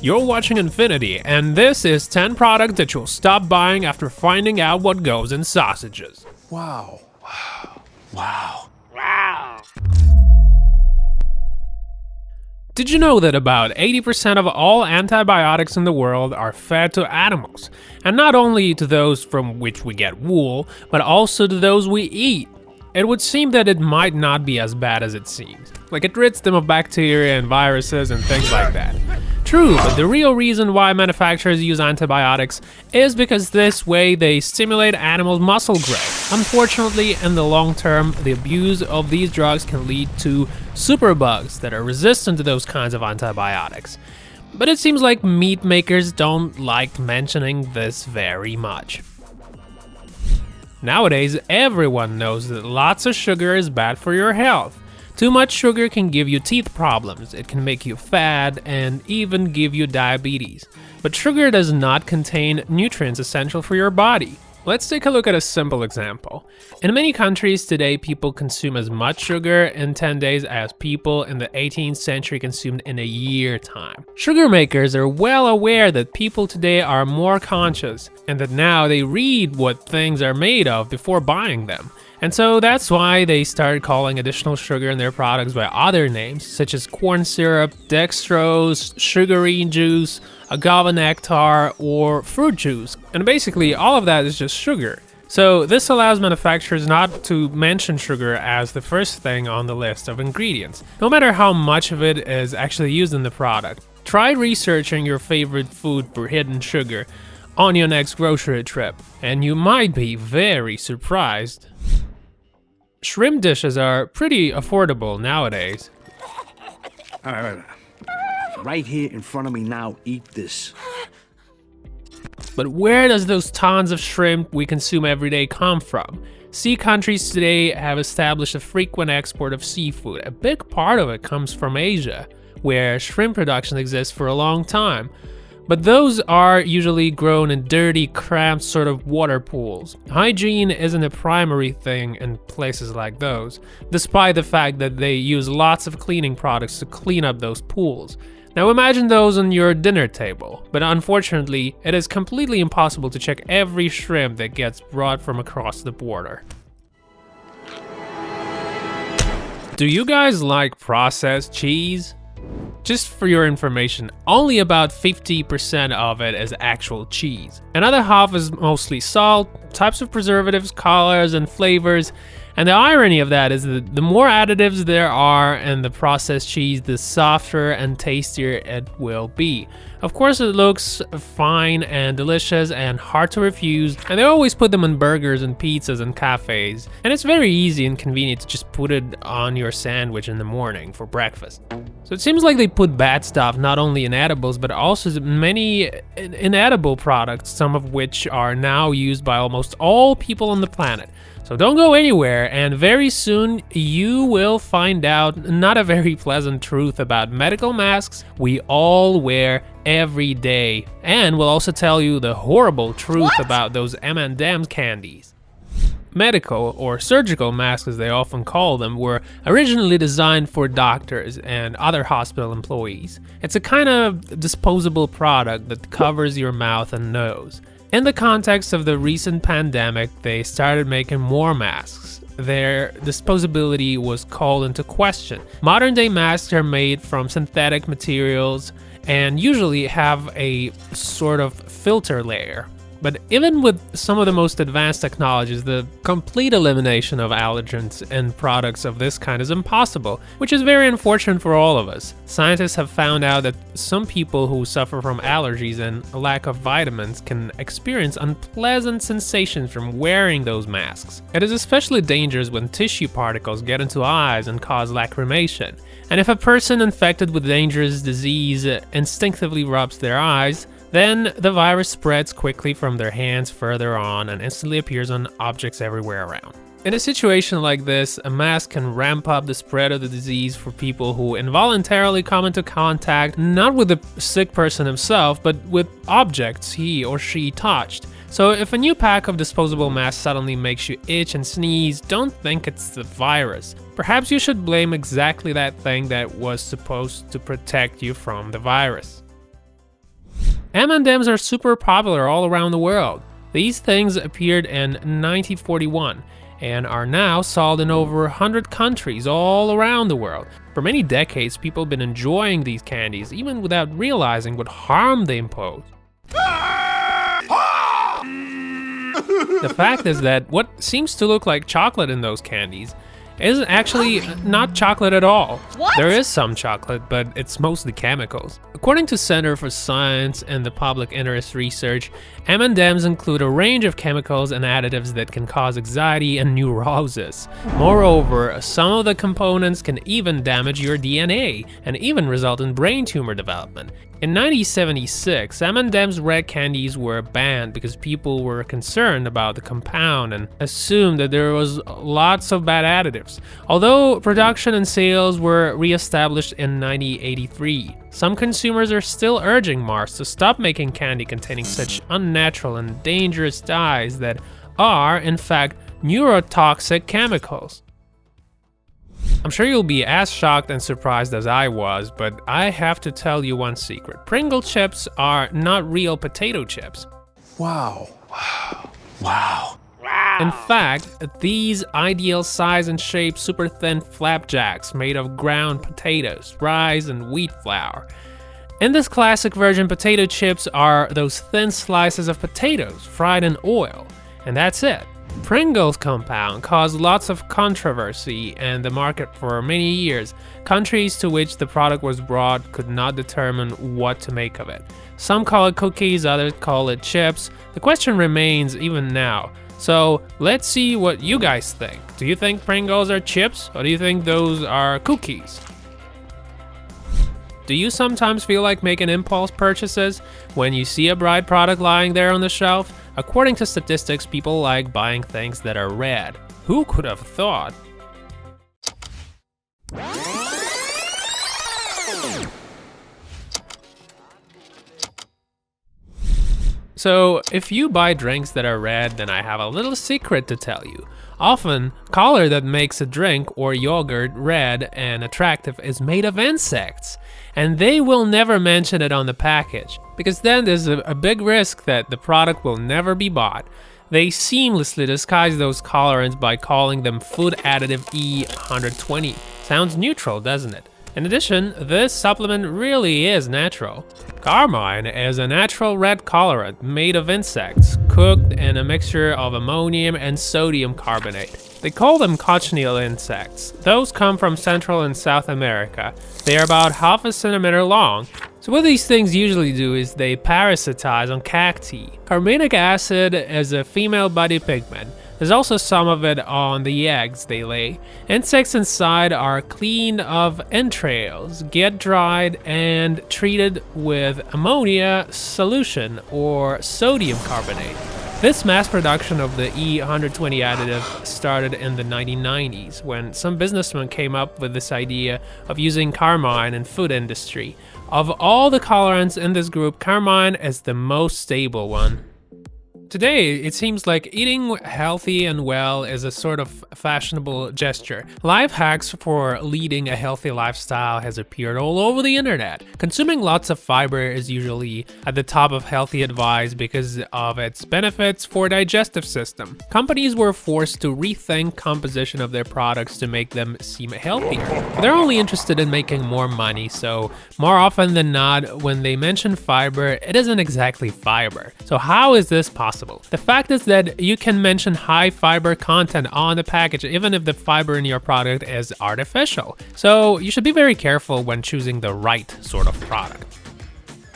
You're watching Infinity, and this is 10 products that you'll stop buying after finding out what goes in sausages. Wow. Wow. Did you know that about 80% of all antibiotics in the world are fed to animals? And not only to those from which we get wool, but also to those we eat. It would seem that it might not be as bad as it seems. Like, it rids them of bacteria and viruses and things like that. True, but the real reason why manufacturers use antibiotics is because this way they stimulate animals' muscle growth. Unfortunately, in the long term, the abuse of these drugs can lead to superbugs that are resistant to those kinds of antibiotics. But it seems like meat makers don't like mentioning this very much. Nowadays, everyone knows that lots of sugar is bad for your health. Too much sugar can give you teeth problems, it can make you fat, and even give you diabetes. But sugar does not contain nutrients essential for your body. Let's take a look at a simple example. In many countries today, people consume as much sugar in 10 days as people in the 18th century consumed in a year time. Sugar makers are well aware that people today are more conscious, and that now they read what things are made of before buying them. And so that's why they started calling additional sugar in their products by other names, such as corn syrup, dextrose, sugarine juice, agave nectar, or fruit juice. And basically, all of that is just sugar. So this allows manufacturers not to mention sugar as the first thing on the list of ingredients, no matter how much of it is actually used in the product. Try researching your favorite food for hidden sugar on your next grocery trip, and you might be very surprised. Shrimp dishes are pretty affordable nowadays. All right. Right here in front of me now, eat this. But where does those tons of shrimp we consume every day come from? Sea countries today have established a frequent export of seafood. A big part of it comes from Asia, where shrimp production exists for a long time. But those are usually grown in dirty, cramped sort of water pools. Hygiene isn't a primary thing in places like those, despite the fact that they use lots of cleaning products to clean up those pools. Now imagine those on your dinner table, but unfortunately, it is completely impossible to check every shrimp that gets brought from across the border. Do you guys like processed cheese? Just for your information, only about 50% of it is actual cheese. Another half is mostly salt, types of preservatives, colors, and flavors. And the irony of that is that the more additives there are in the processed cheese, the softer and tastier it will be. Of course, it looks fine and delicious and hard to refuse, and they always put them on burgers and pizzas and cafes. And it's very easy and convenient to just put it on your sandwich in the morning for breakfast. So it seems like they put bad stuff not only in edibles, but also many inedible products, some of which are now used by almost all people on the planet. So don't go anywhere, and very soon you will find out not a very pleasant truth about medical masks we all wear every day. And we'll also tell you the horrible truth about those M&M's candies. Medical or surgical masks, as they often call them, were originally designed for doctors and other hospital employees. It's a kind of disposable product that covers your mouth and nose. In the context of the recent pandemic, they started making more masks. Their disposability was called into question. Modern day masks are made from synthetic materials and usually have a sort of filter layer. But even with some of the most advanced technologies, the complete elimination of allergens in products of this kind is impossible, which is very unfortunate for all of us. Scientists have found out that some people who suffer from allergies and a lack of vitamins can experience unpleasant sensations from wearing those masks. It is especially dangerous when tissue particles get into eyes and cause lacrimation. And if a person infected with dangerous disease instinctively rubs their eyes, then the virus spreads quickly from their hands further on and instantly appears on objects everywhere around. In a situation like this, a mask can ramp up the spread of the disease for people who involuntarily come into contact not with the sick person himself, but with objects he or she touched. So if a new pack of disposable masks suddenly makes you itch and sneeze, don't think it's the virus. Perhaps you should blame exactly that thing that was supposed to protect you from the virus. M&Ms are super popular all around the world. These things appeared in 1941 and are now sold in over 100 countries all around the world. For many decades, people have been enjoying these candies even without realizing what harm they impose. The fact is that what seems to look like chocolate in those candies is actually not chocolate at all. What? There is some chocolate, but it's mostly chemicals. According to Center for Science and the Public Interest Research, M&Ms include a range of chemicals and additives that can cause anxiety and neurosis. Moreover, some of the components can even damage your DNA and even result in brain tumor development. In 1976, M&M's red candies were banned because people were concerned about the compound and assumed that there was lots of bad additives. Although production and sales were re-established in 1983, some consumers are still urging Mars to stop making candy containing such unnatural and dangerous dyes that are, in fact, neurotoxic chemicals. I'm sure you'll be as shocked and surprised as I was, but I have to tell you one secret. Pringle chips are not real potato chips. Wow. Wow. In fact, these ideal size and shape super thin flapjacks made of ground potatoes, rice, and wheat flour. In this classic version, potato chips are those thin slices of potatoes fried in oil, and that's it. Pringles compound caused lots of controversy in the market for many years. Countries to which the product was brought could not determine what to make of it. Some call it cookies, others call it chips. The question remains even now. So let's see what you guys think. Do you think Pringles are chips, or do you think those are cookies? Do you sometimes feel like making impulse purchases when you see a bright product lying there on the shelf? According to statistics, people like buying things that are red. Who could have thought? So, if you buy drinks that are red, then I have a little secret to tell you. Often, color that makes a drink or yogurt red and attractive is made of insects. And they will never mention it on the package, because then there's a big risk that the product will never be bought. They seamlessly disguise those colorants by calling them food additive E120. Sounds neutral, doesn't it? In addition, this supplement really is natural. Carmine is a natural red colorant made of insects, cooked in a mixture of ammonium and sodium carbonate. They call them cochineal insects. Those come from Central and South America. They are about half a centimeter long. So what these things usually do is they parasitize on cacti. Carminic acid is a female body pigment. There's also some of it on the eggs they lay. Insects inside are cleaned of entrails, get dried, and treated with ammonia solution or sodium carbonate. This mass production of the E120 additive started in the 1990s when some businessmen came up with this idea of using carmine in food industry. Of all the colorants in this group, carmine is the most stable one. Today, it seems like eating healthy and well is a sort of fashionable gesture. Life hacks for leading a healthy lifestyle has appeared all over the internet. Consuming lots of fiber is usually at the top of healthy advice because of its benefits for digestive system. Companies were forced to rethink composition of their products to make them seem healthier. They're only interested in making more money, so more often than not, when they mention fiber, it isn't exactly fiber. So how is this possible? The fact is that you can mention high fiber content on the package even if the fiber in your product is artificial. So you should be very careful when choosing the right sort of product.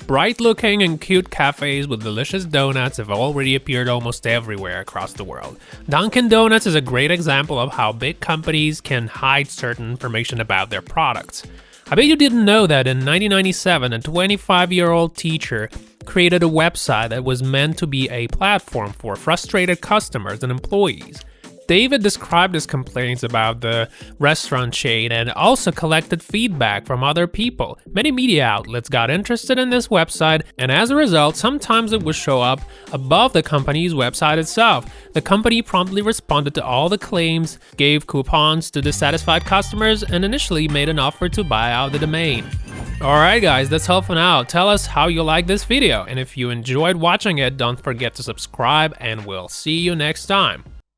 Bright looking and cute cafes with delicious donuts have already appeared almost everywhere across the world. Dunkin' Donuts is a great example of how big companies can hide certain information about their products. I bet you didn't know that in 1997, a 25-year-old teacher created a website that was meant to be a platform for frustrated customers and employees. David described his complaints about the restaurant chain and also collected feedback from other people. Many media outlets got interested in this website, and as a result, sometimes it would show up above the company's website itself. The company promptly responded to all the claims, gave coupons to dissatisfied customers, and initially made an offer to buy out the domain. Alright guys, that's all for now. Tell us how you like this video, and if you enjoyed watching it, don't forget to subscribe, and we'll see you next time.